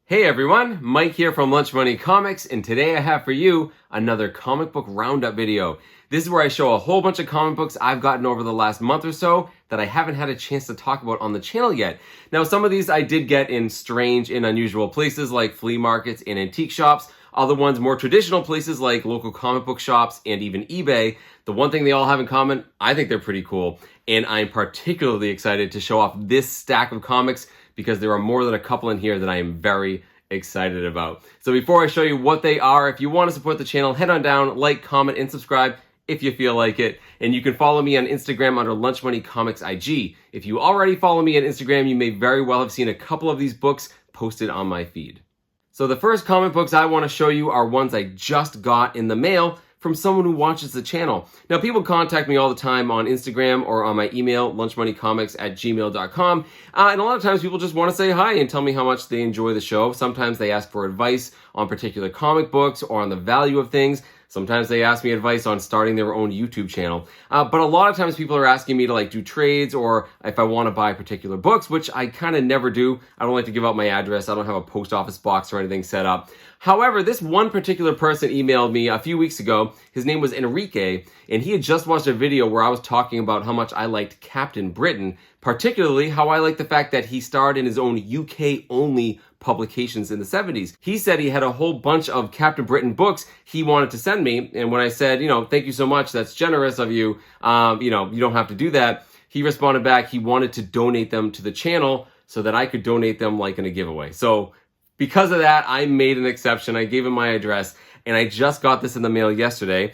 Hey everyone, Mike here from Lunch Money Comics, and today I have for you another comic book roundup video. This is where I show a whole bunch of comic books I've gotten over the last month or so that I haven't had a chance to talk about on the channel yet. Now, some of these I did get in strange and unusual places like flea markets and antique shops. Other ones more traditional places like local comic book shops and even eBay. The one thing they all have in common, I think they're pretty cool. And I'm particularly excited to show off this stack of comics because there are more than a couple in here that I am very excited about. So before I show you what they are, if you want to support the channel, head on down, like, comment, and subscribe if you feel like it. And you can follow me on Instagram under Lunch Money Comics IG. If you already follow me on Instagram, you may very well have seen a couple of these books posted on my feed. So the first comic books I want to show you are ones I just got in the mail from someone who watches the channel. Now, people contact me all the time on Instagram or on my email, lunchmoneycomics@gmail.com. And a lot of times people just want to say hi and tell me how much they enjoy the show. Sometimes they ask for advice on particular comic books or on the value of things. Sometimes they ask me advice on starting their own YouTube channel. But a lot of times people are asking me to do trades or if I want to buy particular books, which I kind of never do. I don't like to give out my address. I don't have a post office box or anything set up. However, this one particular person emailed me a few weeks ago. His name was Enrique, and he had just watched a video where I was talking about how much I liked Captain Britain, particularly how I liked the fact that he starred in his own UK-only publications in the 70s. He said he had a whole bunch of Captain Britain books he wanted to send me, and when I said, thank you so much, that's generous of you, you don't have to do that, he responded back he wanted to donate them to the channel so that I could donate them in a giveaway. So because of that, I made an exception. I gave him my address, and I just got this in the mail yesterday.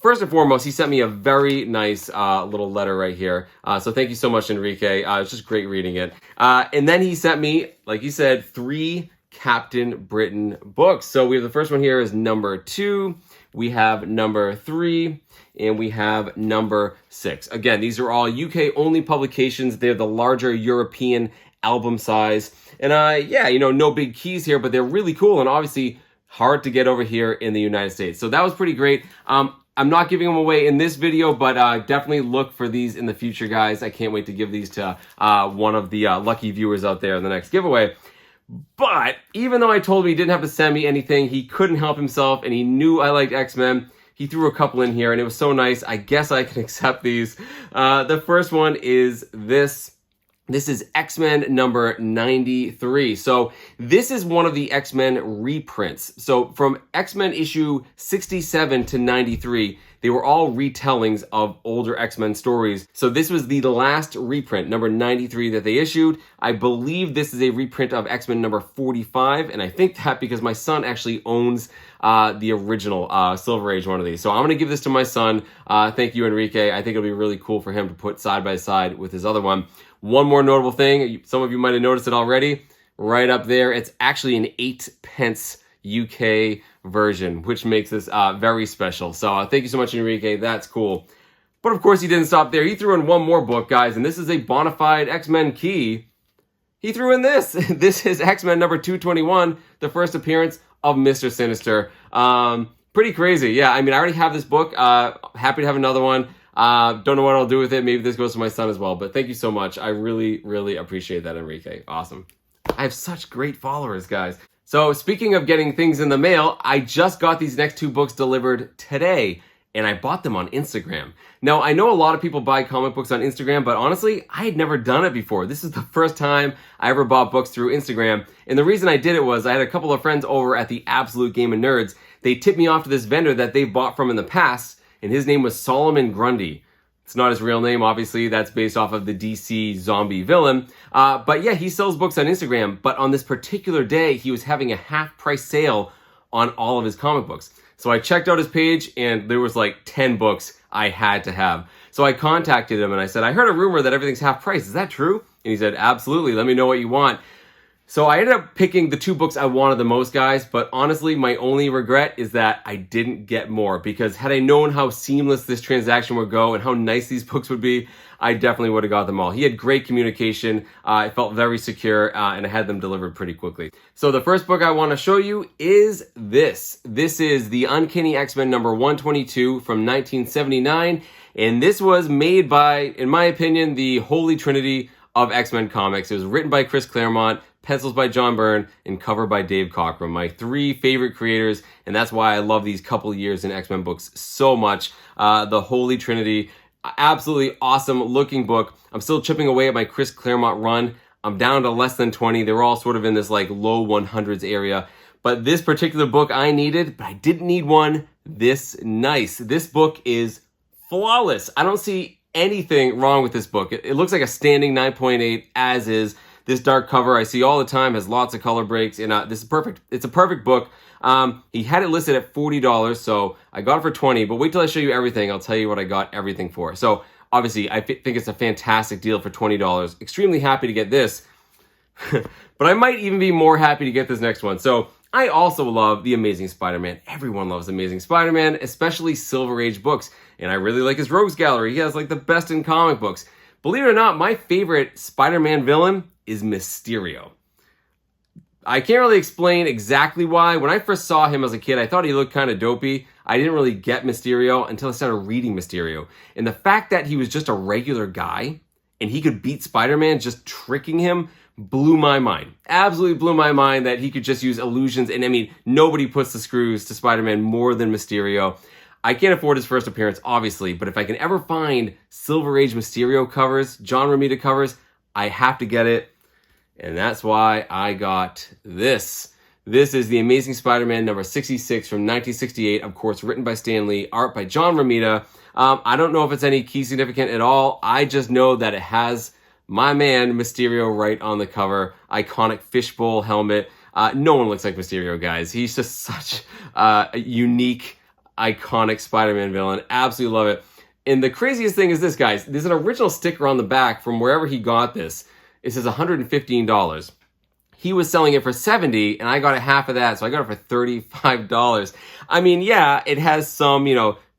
First and foremost, he sent me a very nice little letter right here. So thank you so much, Enrique. It's just great reading it. And then he sent me, like he said, 3 Captain Britain books. So we have the first one here is number 2. We have number 3. And we have number 6. Again, these are all UK-only publications. They're the larger European album size. And no big keys here, but they're really cool and obviously hard to get over here in the United States. So that was pretty great. I'm not giving them away in this video, but definitely look for these in the future, guys. I can't wait to give these to one of the lucky viewers out there in the next giveaway. But even though I told him he didn't have to send me anything, he couldn't help himself, and he knew I liked X-Men. He threw a couple in here, and it was so nice. I guess I can accept these. The first one is this. This is X-Men number 93. So this is one of the X-Men reprints. So from X-Men issue 67 to 93, they were all retellings of older X-Men stories. So this was the last reprint, number 93, that they issued. I believe this is a reprint of X-Men number 45, and I think that because my son actually owns the original Silver Age one of these. So I'm going to give this to my son. Thank you, Enrique. I think it'll be really cool for him to put side by side with his other one. One more notable thing, some of you might have noticed it already, right up there, it's actually an 8p UK version, which makes this very special. So thank you so much, Enrique, that's cool. But of course he didn't stop there, he threw in one more book, guys, and this is a bona fide X-Men key. He threw in this. This is X-Men number 221, the first appearance of Mr. Sinister. Pretty crazy, yeah, I already have this book, happy to have another one. Don't know what I'll do with it. Maybe this goes to my son as well. But thank you so much. I really, really appreciate that, Enrique. Awesome. I have such great followers, guys. So speaking of getting things in the mail, I just got these next 2 books delivered today. And I bought them on Instagram. Now, I know a lot of people buy comic books on Instagram, but honestly, I had never done it before. This is the first time I ever bought books through Instagram. And the reason I did it was I had a couple of friends over at the Absolute Game of Nerds. They tipped me off to this vendor that they've bought from in the past, and his name was Solomon Grundy. It's not his real name, obviously. That's based off of the DC zombie villain. But yeah, he sells books on Instagram. But on this particular day, he was having a half-price sale on all of his comic books. So I checked out his page, and there was 10 books I had to have. So I contacted him, and I said, I heard a rumor that everything's half price. Is that true? And he said, absolutely. Let me know what you want. So I ended up picking the 2 books I wanted the most, guys, but honestly, my only regret is that I didn't get more, because had I known how seamless this transaction would go and how nice these books would be, I definitely would have got them all. He had great communication, it felt very secure, and I had them delivered pretty quickly. So the first book I want to show you is this. This is The Uncanny X-Men number 122 from 1979, and this was made by, in my opinion, the Holy Trinity of X-Men comics. It was written by Claremont, pencils by John Byrne, and cover by Dave Cockrum, my 3 favorite creators, and that's why I love these couple years in X-Men books so much. The Holy Trinity, absolutely awesome looking book. I'm still chipping away at my Chris Claremont run. I'm down to less than 20. They were all sort of in this like low 100s area. But this particular book I needed, but I didn't need one this nice. This book is flawless. I don't see anything wrong with this book. It looks like a standing 9.8 as is. This dark cover I see all the time, has lots of color breaks, and this is perfect. It's a perfect book. He had it listed at $40, so I got it for $20, but wait till I show you everything. I'll tell you what I got everything for. So obviously, I think it's a fantastic deal for $20. Extremely happy to get this, but I might even be more happy to get this next one. So I also love The Amazing Spider-Man. Everyone loves Amazing Spider-Man, especially Silver Age books, and I really like his Rogues Gallery. He has like the best in comic books. Believe it or not, my favorite Spider-Man villain is Mysterio. I can't really explain exactly why. When I first saw him as a kid, I thought he looked kind of dopey. I didn't really get Mysterio until I started reading Mysterio. And the fact that he was just a regular guy and he could beat Spider-Man just tricking him blew my mind. Absolutely blew my mind that he could just use illusions. And I mean, nobody puts the screws to Spider-Man more than Mysterio. I can't afford his first appearance, obviously, but if I can ever find Silver Age Mysterio covers, John Romita covers, I have to get it. And that's why I got this. This is The Amazing Spider-Man number 66 from 1968. Of course, written by Stan Lee, art by John Romita. I don't know if it's any key significant at all. I just know that it has my man Mysterio right on the cover. Iconic fishbowl helmet. No one looks like Mysterio, guys. He's just such a unique, iconic Spider-Man villain. Absolutely love it. And the craziest thing is this, guys. There's an original sticker on the back from wherever he got this. It says $115. He was selling it for $70, and I got half of that, so I got it for $35. I mean, yeah, it has some,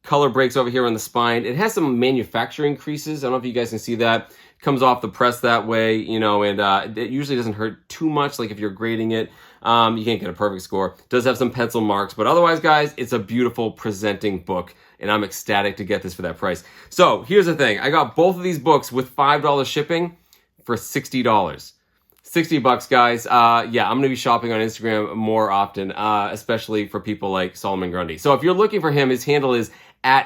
color breaks over here on the spine. It has some manufacturing creases. I don't know if you guys can see that. It comes off the press that way, and it usually doesn't hurt too much, like if you're grading it. You can't get a perfect score. It does have some pencil marks, but otherwise, guys, it's a beautiful presenting book, and I'm ecstatic to get this for that price. So here's the thing. I got both of these books with $5 shipping for $60. $60, guys. Yeah, I'm going to be shopping on Instagram more often, especially for people like Solomon Grundy. So if you're looking for him, his handle is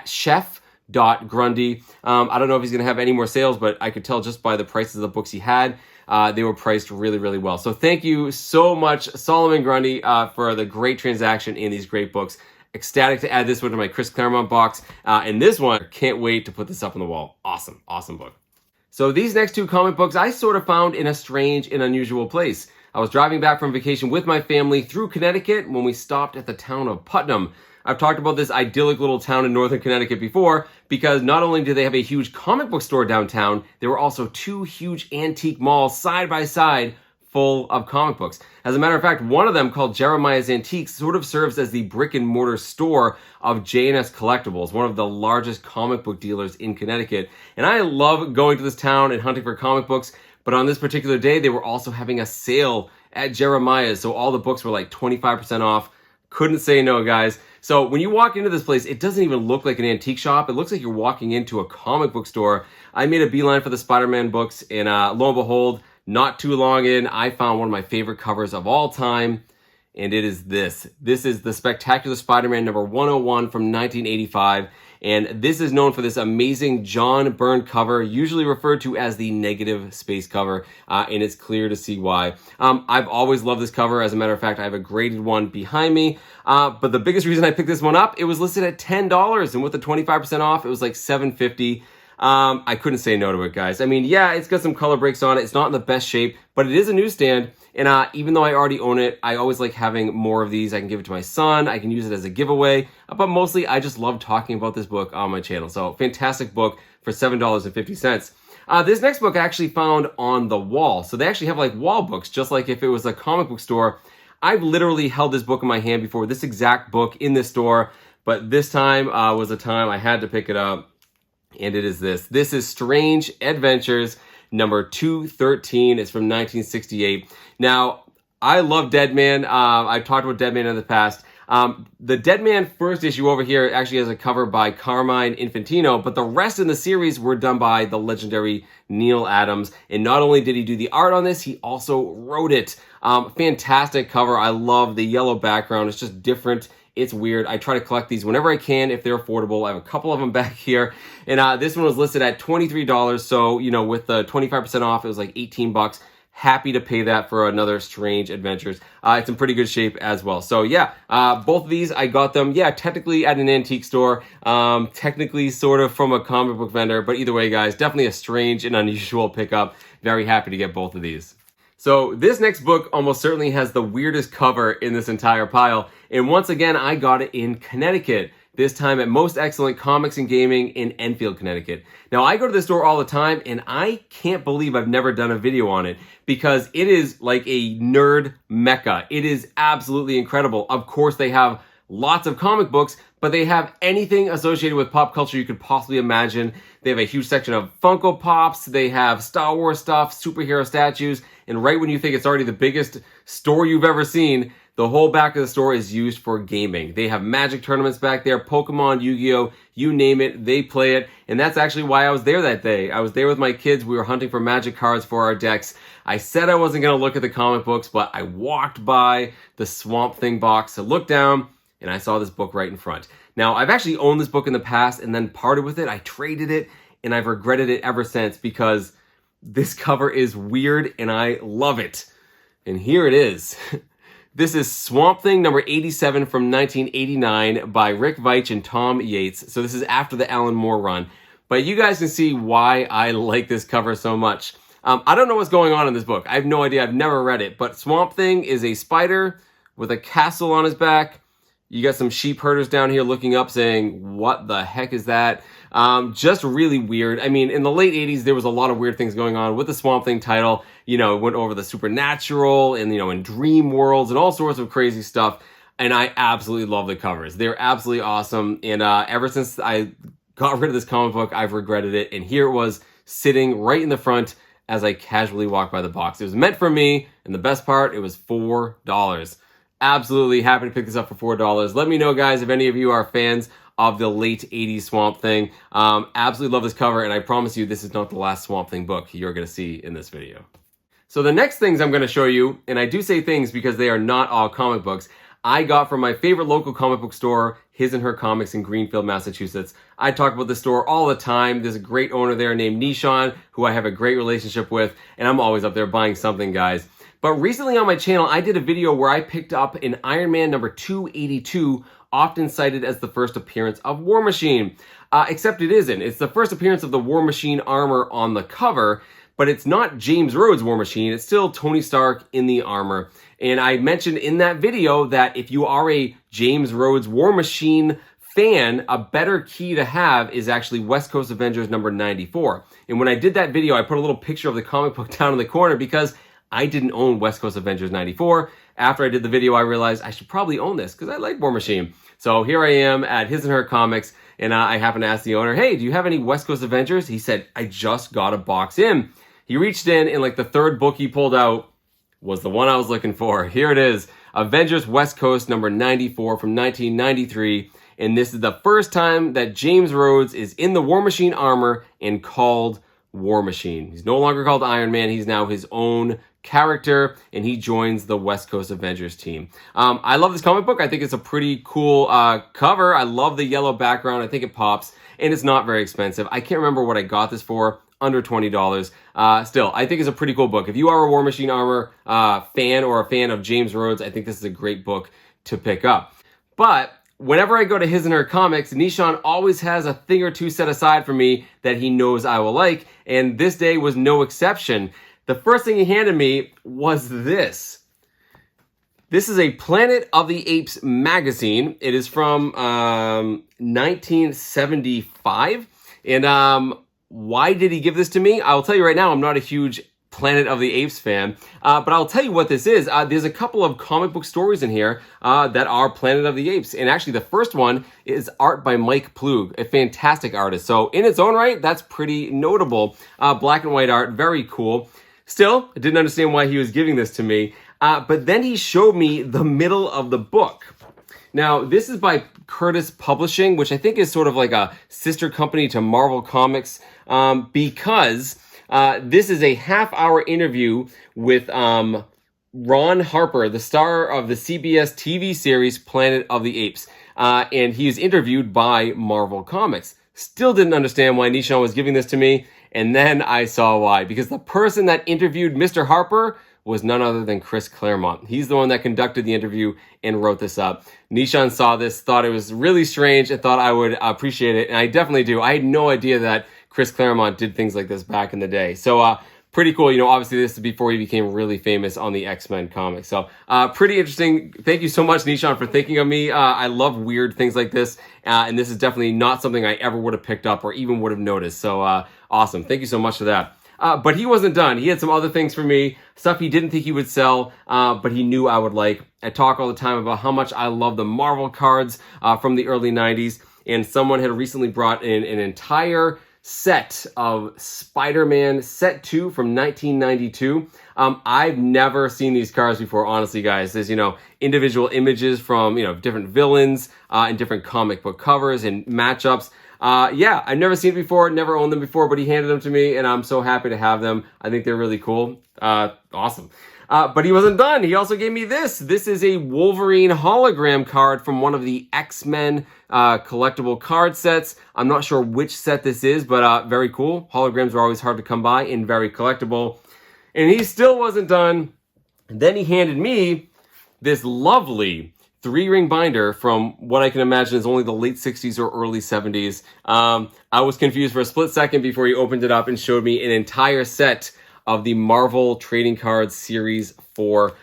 @chef.grundy. I don't know if he's going to have any more sales, but I could tell just by the prices of the books he had. They were priced really, really well. So thank you so much, Solomon Grundy, for the great transaction in these great books. Ecstatic to add this one to my Chris Claremont box. And this one, can't wait to put this up on the wall. Awesome, awesome book. So these next 2 comic books I sort of found in a strange and unusual place. I was driving back from vacation with my family through Connecticut when we stopped at the town of Putnam. I've talked about this idyllic little town in northern Connecticut before because not only did they have a huge comic book store downtown, there were also 2 huge antique malls side by side full of comic books. As a matter of fact, one of them, called Jeremiah's Antiques, sort of serves as the brick and mortar store of J&S Collectibles, one of the largest comic book dealers in Connecticut. And I love going to this town and hunting for comic books, but on this particular day, they were also having a sale at Jeremiah's, so all the books were like 25% off. Couldn't say no, guys. So when you walk into this place, it doesn't even look like an antique shop. It looks like you're walking into a comic book store. I made a beeline for the Spider-Man books, and lo and behold, not too long in, I found one of my favorite covers of all time, and it is this. This is the Spectacular Spider-Man number 101 from 1985, and this is known for this amazing John Byrne cover, usually referred to as the negative space cover, and it's clear to see why. I've always loved this cover. As a matter of fact, I have a graded one behind me, but the biggest reason I picked this one up, it was listed at $10, and with the 25% off, it was like $7.50. I couldn't say no to it, guys. I mean, yeah, it's got some color breaks on it. It's not in the best shape, but it is a newsstand. And even though I already own it, I always like having more of these. I can give it to my son. I can use it as a giveaway. But mostly, I just love talking about this book on my channel. So, fantastic book for $7.50. This next book I actually found on the wall. So, they actually have like wall books, just like if it was a comic book store. I've literally held this book in my hand before, this exact book in this store. But this time was the time I had to pick it up. And it is this. This is Strange Adventures number 213. It's from 1968. Now, I love Deadman. I've talked about Deadman in the past. The Dead Man first issue over here actually has a cover by Carmine Infantino, but the rest in the series were done by the legendary Neil Adams. And not only did he do the art on this, he also wrote it. Fantastic cover. I love the yellow background. It's just different. It's weird. I try to collect these whenever I can if they're affordable. I have a couple of them back here. And this one was listed at $23. So, you know, with the 25% off, it was like 18 bucks. Happy to pay that for another Strange Adventures. It's in pretty good shape as well. So yeah, both of these, I got them, yeah, technically at an antique store, technically sort of from a comic book vendor, but either way, guys, definitely a strange and unusual pickup. Very happy to get both of these. So this next book almost certainly has the weirdest cover in this entire pile. And once again, I got it in Connecticut. This time at Most Excellent Comics and Gaming in Enfield, Connecticut. Now, I go to this store all the time, and I can't believe I've never done a video on it because it is like a nerd mecca. It is absolutely incredible. Of course, they have lots of comic books, but they have anything associated with pop culture you could possibly imagine. They have a huge section of Funko Pops. They have Star Wars stuff, superhero statues, and right when you think it's already the biggest store you've ever seen, the whole back of the store is used for gaming. They have Magic tournaments back there, Pokemon, Yu-Gi-Oh!, you name it, they play it. And that's actually why I was there that day. I was there with my kids. We were hunting for Magic cards for our decks. I said I wasn't going to look at the comic books, but I walked by the Swamp Thing box to look down, and I saw this book right in front. Now, I've actually owned this book in the past and then parted with it. I traded it, and I've regretted it ever since because this cover is weird, and I love it. And here it is. This is Swamp Thing number 87 from 1989 by Rick Veitch and Tom Yates. So this is after the Alan Moore run. But you guys can see why I like this cover so much. I don't know what's going on in this book. I have no idea. I've never read it. But Swamp Thing is a spider with a castle on his back. You got some sheep herders down here looking up saying, what the heck is that? Just really weird. I mean, in the late 80s, there was a lot of weird things going on with the Swamp Thing title. You know, it went over the supernatural and, you know, in dream worlds and all sorts of crazy stuff. And I absolutely love the covers. They're absolutely awesome. And ever since I got rid of this comic book, I've regretted it. And here it was sitting right in the front as I casually walked by the box. It was meant for me. And the best part, it was $4. Absolutely happy to pick this up for $4. Let me know, guys, if any of you are fans of the late 80s Swamp Thing. Absolutely love this cover, and I promise you this is not the last Swamp Thing book you're going to see in this video. So the next things I'm going to show you, and I do say things because they are not all comic books, I got from my favorite local comic book store, His and Her Comics in Greenfield, Massachusetts. I talk about this store all the time. There's a great owner there named Nishan, who I have a great relationship with, and I'm always up there buying something, guys. But recently on my channel, I did a video where I picked up an Iron Man number 282, often cited as the first appearance of War Machine. Except it isn't. It's the first appearance of the War Machine armor on the cover, but it's not James Rhodes' War Machine. It's still Tony Stark in the armor. And I mentioned in that video that if you are a James Rhodes War Machine fan, a better key to have is actually West Coast Avengers number 94. And when I did that video, I put a little picture of the comic book down in the corner because I didn't own West Coast Avengers 94. After I did the video, I realized I should probably own this because I like War Machine. So here I am at His and Her Comics, and I happened to ask the owner, hey, do you have any West Coast Avengers? He said, I just got a box in. He reached in, and like the third book he pulled out was the one I was looking for. Here it is, Avengers West Coast number 94 from 1993. And this is the first time that James Rhodes is in the War Machine armor and called War Machine. He's no longer called Iron Man. He's now his own character, and he joins the West Coast Avengers team. I love this comic book. I think it's a pretty cool cover. I love the yellow background. I think it pops, and it's not very expensive. I can't remember what I got this for. Under $20. Still, I think it's a pretty cool book. If you are a War Machine armor fan or a fan of James Rhodes, I think this is a great book to pick up. But whenever I go to His and Her Comics, Nishan always has a thing or two set aside for me that he knows I will like, and this day was no exception. The first thing he handed me was this. This is a Planet of the Apes magazine. It is from 1975. And why did he give this to me? I'll tell you right now, I'm not a huge Planet of the Apes fan, but I'll tell you what this is. There's a couple of comic book stories in here that are Planet of the Apes. And actually the first one is art by Mike Plug, a fantastic artist. So in its own right, that's pretty notable. Black and white art, very cool. Still, I didn't understand why he was giving this to me. But then he showed me the middle of the book. Now, this is by Curtis Publishing, which I think is sort of like a sister company to Marvel Comics, because this is a half-hour interview with Ron Harper, the star of the CBS TV series Planet of the Apes. And he is interviewed by Marvel Comics. Still didn't understand why Nishan was giving this to me, and then I saw why. Because the person that interviewed Mr. Harper was none other than Chris Claremont. He's the one that conducted the interview and wrote this up. Nishan saw this, thought it was really strange, and thought I would appreciate it, and I definitely do. I had no idea that Chris Claremont did things like this back in the day. So, pretty cool. You know, obviously this is before he became really famous on the X-Men comics. So, pretty interesting. Thank you so much, Nishan, for thinking of me. I love weird things like this, and this is definitely not something I ever would have picked up or even would have noticed. So, awesome. Thank you so much for that. But he wasn't done. He had some other things for me, stuff he didn't think he would sell, but he knew I would like. I talk all the time about how much I love the Marvel cards from the early 90s, and someone had recently brought in an entire set of Spider-Man Set 2 from 1992. I've never seen these cards before, honestly, guys. There's, you know, individual images from, you know, different villains and different comic book covers and matchups. Yeah, I've never seen it before, never owned them before, but he handed them to me, and I'm so happy to have them. I think they're really cool. Awesome. But he wasn't done. He also gave me this. This is a Wolverine hologram card from one of the X-Men collectible card sets. I'm not sure which set this is, but very cool. Holograms are always hard to come by and very collectible. And he still wasn't done. Then he handed me this lovely 3-ring binder from what I can imagine is only the late 60s or early 70s. I was confused for a split second before he opened it up and showed me an entire set of the Marvel Trading Cards Series 4,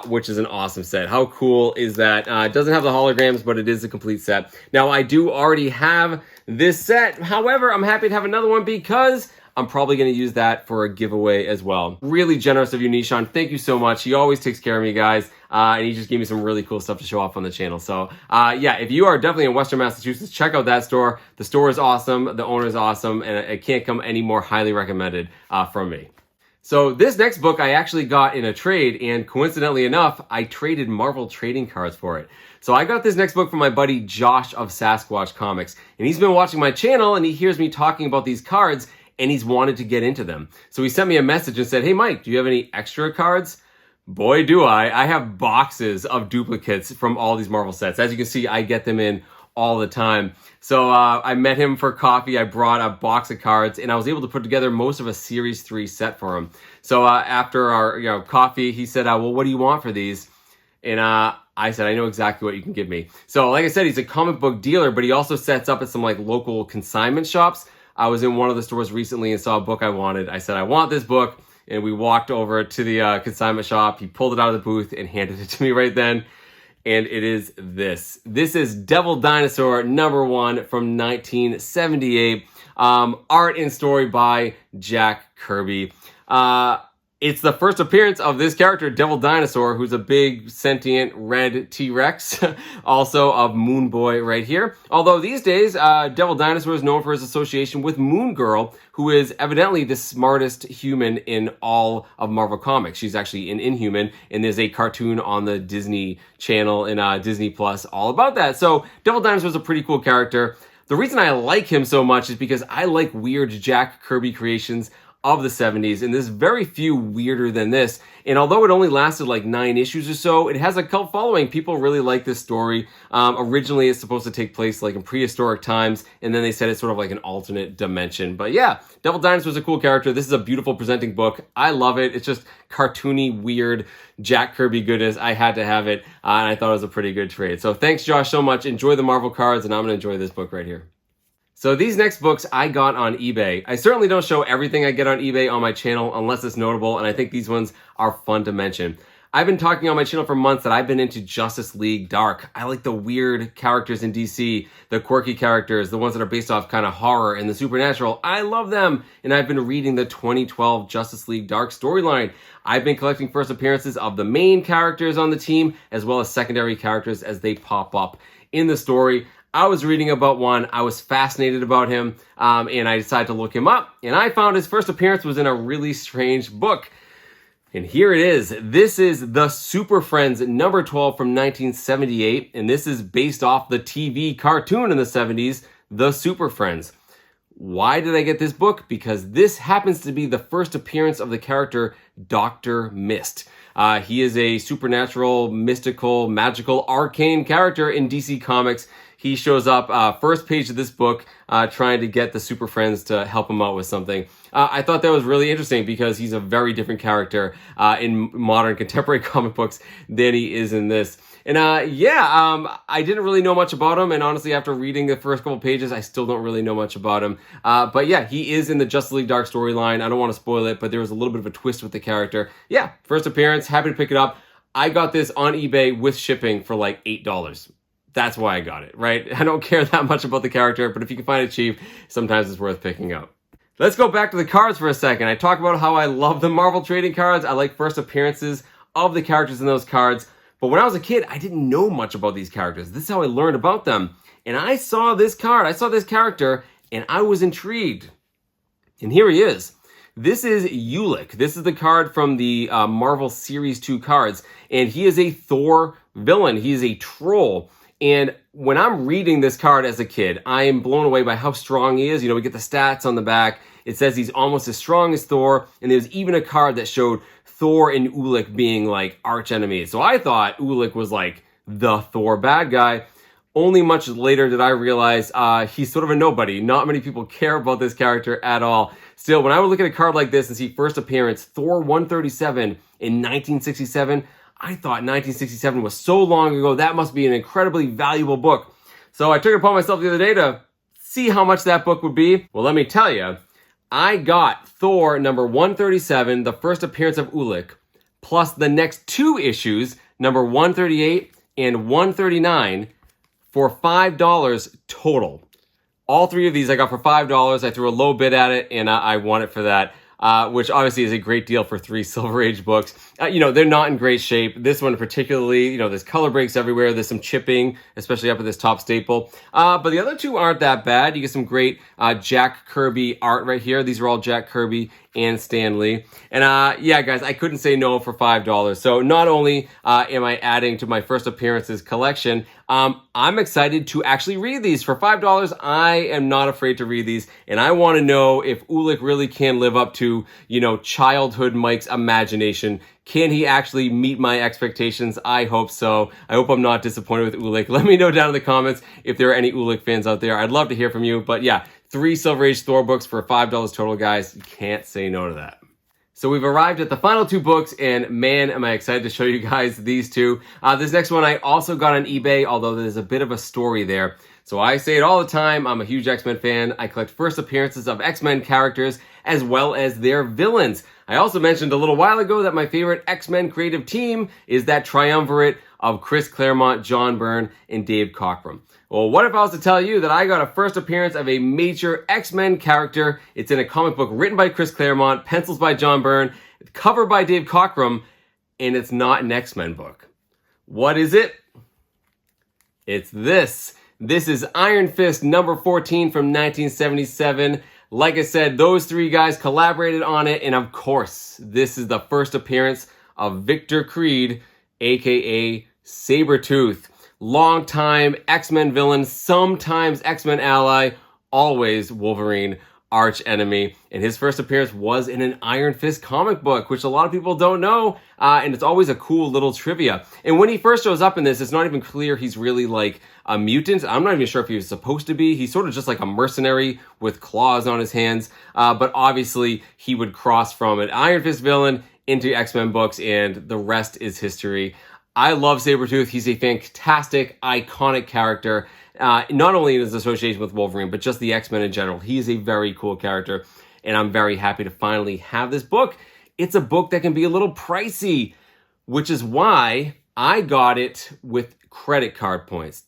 which is an awesome set. How cool is that? It doesn't have the holograms, but it is a complete set. Now, I do already have this set. However, I'm happy to have another one because I'm probably going to use that for a giveaway as well. Really generous of you, Nishan. Thank you so much. He always takes care of me, guys. And he just gave me some really cool stuff to show off on the channel. So, yeah, if you are definitely in Western Massachusetts, check out that store. The store is awesome. The owner is awesome. And it can't come any more highly recommended from me. So this next book I actually got in a trade, and coincidentally enough, I traded Marvel trading cards for it. So I got this next book from my buddy Josh of Sasquatch Comics, and he's been watching my channel, and he hears me talking about these cards, and he's wanted to get into them. So he sent me a message and said, "Hey Mike, do you have any extra cards?" Boy, do I. I have boxes of duplicates from all these Marvel sets. As you can see, I get them in all the time. So I met him for coffee. I brought a box of cards, and I was able to put together most of a Series 3 set for him. So after our coffee, he said, well, what do you want for these? And I said, I know exactly what you can give me. So like I said, he's a comic book dealer, but he also sets up at some like local consignment shops. I was in one of the stores recently and saw a book I wanted. I said, I want this book. And we walked over to the consignment shop. He pulled it out of the booth and handed it to me right then. And it is this. This is Devil Dinosaur #1 from 1978. Art and story by Jack Kirby. It's the first appearance of this character, Devil Dinosaur, who's a big, sentient, red T-Rex, also of Moon Boy right here. Although these days, Devil Dinosaur is known for his association with Moon Girl, who is evidently the smartest human in all of Marvel Comics. She's actually an Inhuman, and there's a cartoon on the Disney Channel and Disney Plus all about that. So Devil Dinosaur is a pretty cool character. The reason I like him so much is because I like weird Jack Kirby creations of the 70s, and there's very few weirder than this. And although it only lasted like 9 issues or so, it has a cult following. People really like this story. Originally, it's supposed to take place like in prehistoric times, and then they said it's sort of like an alternate dimension. But yeah, Devil Dinosaur is a cool character. This is a beautiful presenting book. I love it. It's just cartoony, weird Jack Kirby goodness. I had to have it, and I thought it was a pretty good trade. So thanks, Josh, so much. Enjoy the Marvel cards, and I'm going to enjoy this book right here. So these next books I got on eBay. I certainly don't show everything I get on eBay on my channel unless it's notable, and I think these ones are fun to mention. I've been talking on my channel for months that I've been into Justice League Dark. I like the weird characters in DC, the quirky characters, the ones that are based off kind of horror and the supernatural. I love them, and I've been reading the 2012 Justice League Dark storyline. I've been collecting first appearances of the main characters on the team, as well as secondary characters as they pop up in the story. I was reading about one, I was fascinated about him, and I decided to look him up, and I found his first appearance was in a really strange book. And here it is. This is the Super Friends number 12 from 1978. And this is based off the TV cartoon in the 70s, The Super Friends. Why did I get this book? Because this happens to be the first appearance of the character Dr. Mist. He is a supernatural, mystical, magical, arcane character in DC Comics. He shows up first page of this book trying to get the Super Friends to help him out with something. I thought that was really interesting because he's a very different character in modern contemporary comic books than he is in this. And I didn't really know much about him. And honestly, after reading the first couple pages, I still don't really know much about him. But yeah, he is in the Justice League Dark storyline. I don't want to spoil it, but there was a little bit of a twist with the character. Yeah, first appearance, happy to pick it up. I got this on eBay with shipping for like $8. That's why I got it, right? I don't care that much about the character, but if you can find it cheap, sometimes it's worth picking up. Let's go back to the cards for a second. I talked about how I love the Marvel trading cards. I like first appearances of the characters in those cards. But when I was a kid, I didn't know much about these characters. This is how I learned about them. And I saw this card, I saw this character, and I was intrigued. And here he is. This is Ulik. This is the card from the Marvel Series 2 cards. And he is a Thor villain. He is a troll. And when I'm reading this card as a kid, I am blown away by how strong he is. You know, we get the stats on the back. It says he's almost as strong as Thor. And there's even a card that showed Thor and Ulik being like arch enemies. So I thought Ulik was like the Thor bad guy. Only much later did I realize he's sort of a nobody. Not many people care about this character at all. Still, when I would look at a card like this and see first appearance, Thor 137 in 1967, I thought 1967 was so long ago, that must be an incredibly valuable book. So I took it upon myself the other day to see how much that book would be. Well, let me tell you, I got Thor number 137, the first appearance of Ulik, plus the next two issues, number 138 and 139, for $5 total. All three of these I got for $5. I threw a low bid at it, and I won it for that. Which obviously is a great deal for 3 Silver Age books. They're not in great shape. This one particularly, there's color breaks everywhere. There's some chipping, especially up at this top staple. But the other two aren't that bad. You get some great Jack Kirby art right here. These are all Jack Kirby and Stan Lee. And yeah, guys, I couldn't say no for $5. So not only am I adding to my first appearances collection, I'm excited to actually read these. For $5, I am not afraid to read these. And I want to know if Ulik really can live up to, childhood Mike's imagination. Can he actually meet my expectations? I hope so. I hope I'm not disappointed with Ulik. Let me know down in the comments if there are any Ulik fans out there. I'd love to hear from you. But yeah, 3 Silver Age Thor books for $5 total, guys. You can't say no to that. So we've arrived at the final 2 books, and man, am I excited to show you guys these 2. This next one I also got on eBay, although there's a bit of a story there. So I say it all the time, I'm a huge X-Men fan. I collect first appearances of X-Men characters as well as their villains. I also mentioned a little while ago that my favorite X-Men creative team is that triumvirate of Chris Claremont, John Byrne, and Dave Cockrum. Well, what if I was to tell you that I got a first appearance of a major X-Men character? It's in a comic book written by Chris Claremont, pencils by John Byrne, cover by Dave Cockrum, and it's not an X-Men book. What is it? It's this. This is Iron Fist number 14 from 1977. Like I said, those 3 guys collaborated on it, and of course, this is the first appearance of Victor Creed, aka Sabretooth. Longtime X-Men villain, sometimes X-Men ally, always Wolverine arch enemy. And his first appearance was in an Iron Fist comic book, which a lot of people don't know. And it's always a cool little trivia. And when he first shows up in this, it's not even clear he's really like a mutant. I'm not even sure if he was supposed to be. He's sort of just like a mercenary with claws on his hands. But obviously he would cross from an Iron Fist villain into X-Men books, and the rest is history. I love Sabretooth. He's a fantastic, iconic character, not only in his association with Wolverine, but just the X-Men in general. He is a very cool character, and I'm very happy to finally have this book. It's a book that can be a little pricey, which is why I got it with credit card points.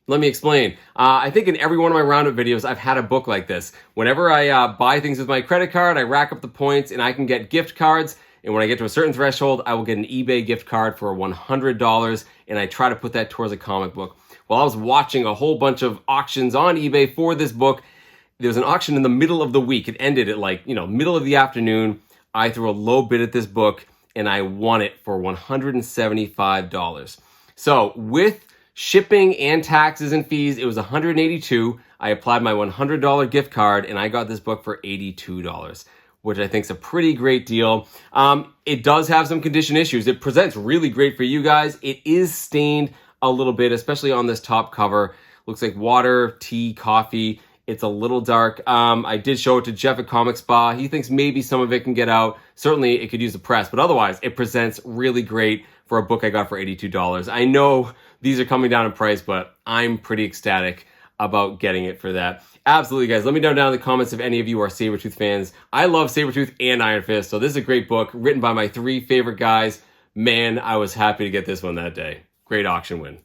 Let me explain. I think in every one of my Roundup videos, I've had a book like this. Whenever I buy things with my credit card, I rack up the points, and I can get gift cards. And when I get to a certain threshold, I will get an eBay gift card for $100, and I try to put that towards a comic book. While I was watching a whole bunch of auctions on eBay for this book, there was an auction in the middle of the week. It ended at middle of the afternoon. I threw a low bid at this book, and I won it for $175. So with shipping and taxes and fees, it was $182. I applied my $100 gift card and I got this book for $82, which I think is a pretty great deal. It does have some condition issues. It presents really great for you guys. It is stained a little bit, especially on this top cover. Looks like water, tea, coffee. It's a little dark. I did show it to Jeff at Comic Spa. He thinks maybe some of it can get out. Certainly it could use the press, but otherwise it presents really great for a book I got for $82. I know these are coming down in price, but I'm pretty ecstatic about getting it for that. Absolutely, guys. Let me know down in the comments if any of you are Sabretooth fans. I love Sabretooth and Iron Fist, so this is a great book written by my 3 favorite guys. Man, I was happy to get this one that day. Great auction win.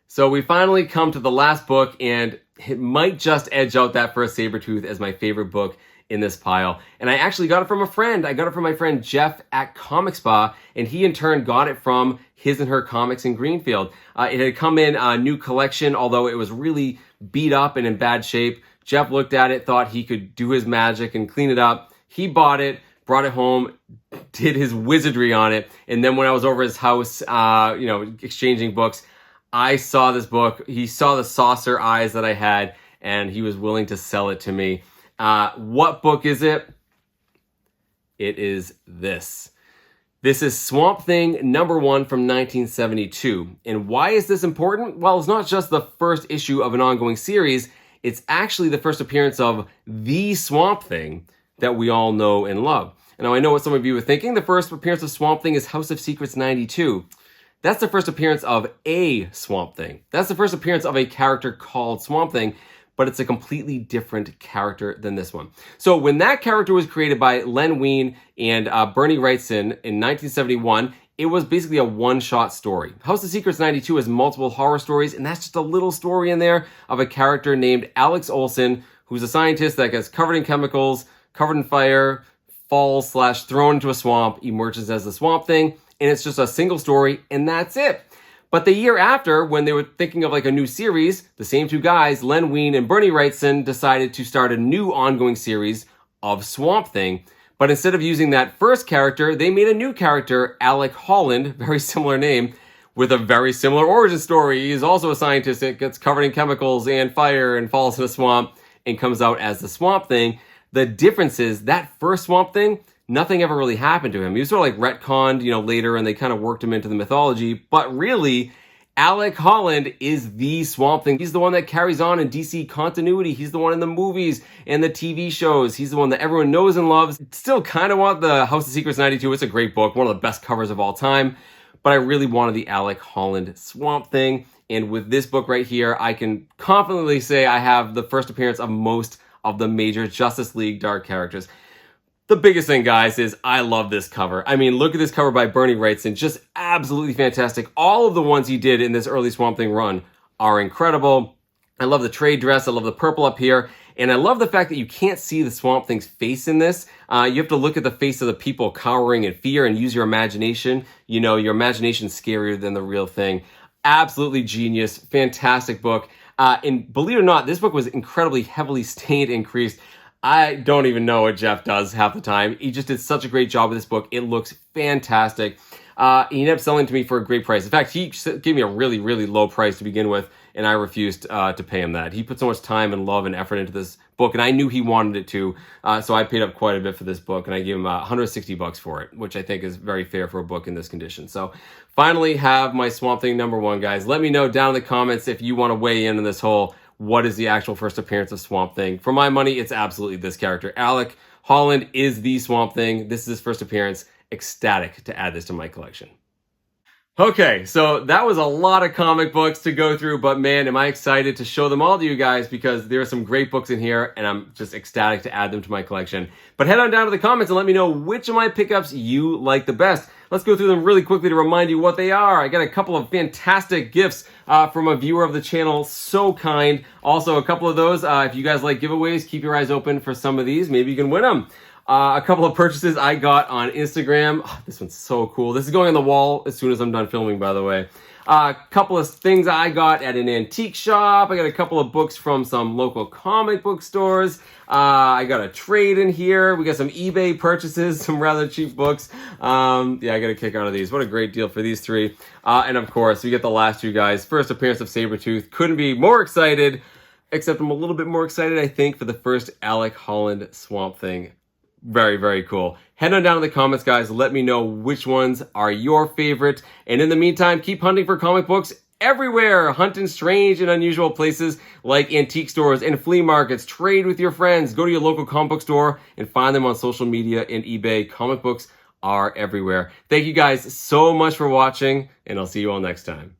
So we finally come to the last book, and it might just edge out that first Sabretooth as my favorite book in this pile. And I actually got it from a friend. I got it from my friend Jeff at Comic Spa, and he in turn got it from His and Her Comics in Greenfield. It had come in a new collection, although it was really beat up and in bad shape. Jeff looked at it, thought he could do his magic and clean it up. He bought it, brought it home, did his wizardry on it, and then when I was over his house, exchanging books, I saw this book. He saw the saucer eyes that I had, and he was willing to sell it to me. What book is it? It is this. This is Swamp Thing #1 from 1972. And why is this important? Well, it's not just the first issue of an ongoing series. It's actually the first appearance of the Swamp Thing that we all know and love. And now I know what some of you are thinking. The first appearance of Swamp Thing is House of Secrets 92. That's the first appearance of a Swamp Thing. That's the first appearance of a character called Swamp Thing, but it's a completely different character than this one. So when that character was created by Len Wein and Bernie Wrightson in 1971, it was basically a one-shot story. House of Secrets 92 has multiple horror stories, and that's just a little story in there of a character named Alex Olson, who's a scientist that gets covered in chemicals, covered in fire, falls/thrown into a swamp, emerges as the Swamp Thing, and it's just a single story, and that's it. But the year after, when they were thinking of like a new series, the same 2 guys, Len Wein and Bernie Wrightson, decided to start a new ongoing series of Swamp Thing. But instead of using that first character, they made a new character, Alec Holland, very similar name, with a very similar origin story. He's also a scientist that gets covered in chemicals and fire and falls in a swamp and comes out as the Swamp Thing. The difference is that first Swamp Thing, nothing ever really happened to him. He was sort of like retconned, later, and they kind of worked him into the mythology. But really, Alec Holland is the Swamp Thing. He's the one that carries on in DC continuity. He's the one in the movies and the TV shows. He's the one that everyone knows and loves. Still kind of want the House of Secrets 92. It's a great book, one of the best covers of all time. But I really wanted the Alec Holland Swamp Thing. And with this book right here, I can confidently say I have the first appearance of most of the major Justice League dark characters. The biggest thing, guys, is I love this cover. I mean, look at this cover by Bernie Wrightson. Just absolutely fantastic. All of the ones he did in this early Swamp Thing run are incredible. I love the trade dress. I love the purple up here. And I love the fact that you can't see the Swamp Thing's face in this. You have to look at the face of the people cowering in fear and use your imagination. Your imagination's scarier than the real thing. Absolutely genius. Fantastic book. And believe it or not, this book was incredibly heavily stained and creased. I don't even know what Jeff does half the time. He just did such a great job with this book. It looks fantastic. He ended up selling to me for a great price. In fact, he gave me a really, really low price to begin with, and I refused to pay him that. He put so much time and love and effort into this book, and I knew he wanted it to, so I paid up quite a bit for this book, and I gave him $160 for it, which I think is very fair for a book in this condition. So finally have my Swamp Thing #1, guys. Let me know down in the comments if you want to weigh in on this whole what is the actual first appearance of Swamp Thing. For my money, it's absolutely this character. Alec Holland is the Swamp Thing. This is his first appearance. Ecstatic to add this to my collection. Okay, so that was a lot of comic books to go through, but man, am I excited to show them all to you guys because there are some great books in here and I'm just ecstatic to add them to my collection. But head on down to the comments and let me know which of my pickups you like the best. Let's go through them really quickly to remind you what they are. I got a couple of fantastic gifts from a viewer of the channel, so kind. Also, a couple of those, if you guys like giveaways, keep your eyes open for some of these. Maybe you can win them. A couple of purchases I got on Instagram. Oh, this one's so cool. This is going on the wall as soon as I'm done filming, by the way. A couple of things I got at an antique shop. I got a couple of books from some local comic book stores. I got a trade in here. We got some eBay purchases, some rather cheap books. Yeah, I got a kick out of these. What a great deal for these three. And of course, we get the last two guys. First appearance of Sabretooth. Couldn't be more excited, except I'm a little bit more excited, I think, for the first Alec Holland Swamp Thing. Very, very cool. Head on down to the comments, guys. Let me know which ones are your favorite. And in the meantime, keep hunting for comic books everywhere. Hunt in strange and unusual places like antique stores and flea markets. Trade with your friends. Go to your local comic book store and find them on social media and eBay. Comic books are everywhere. Thank you guys so much for watching, and I'll see you all next time.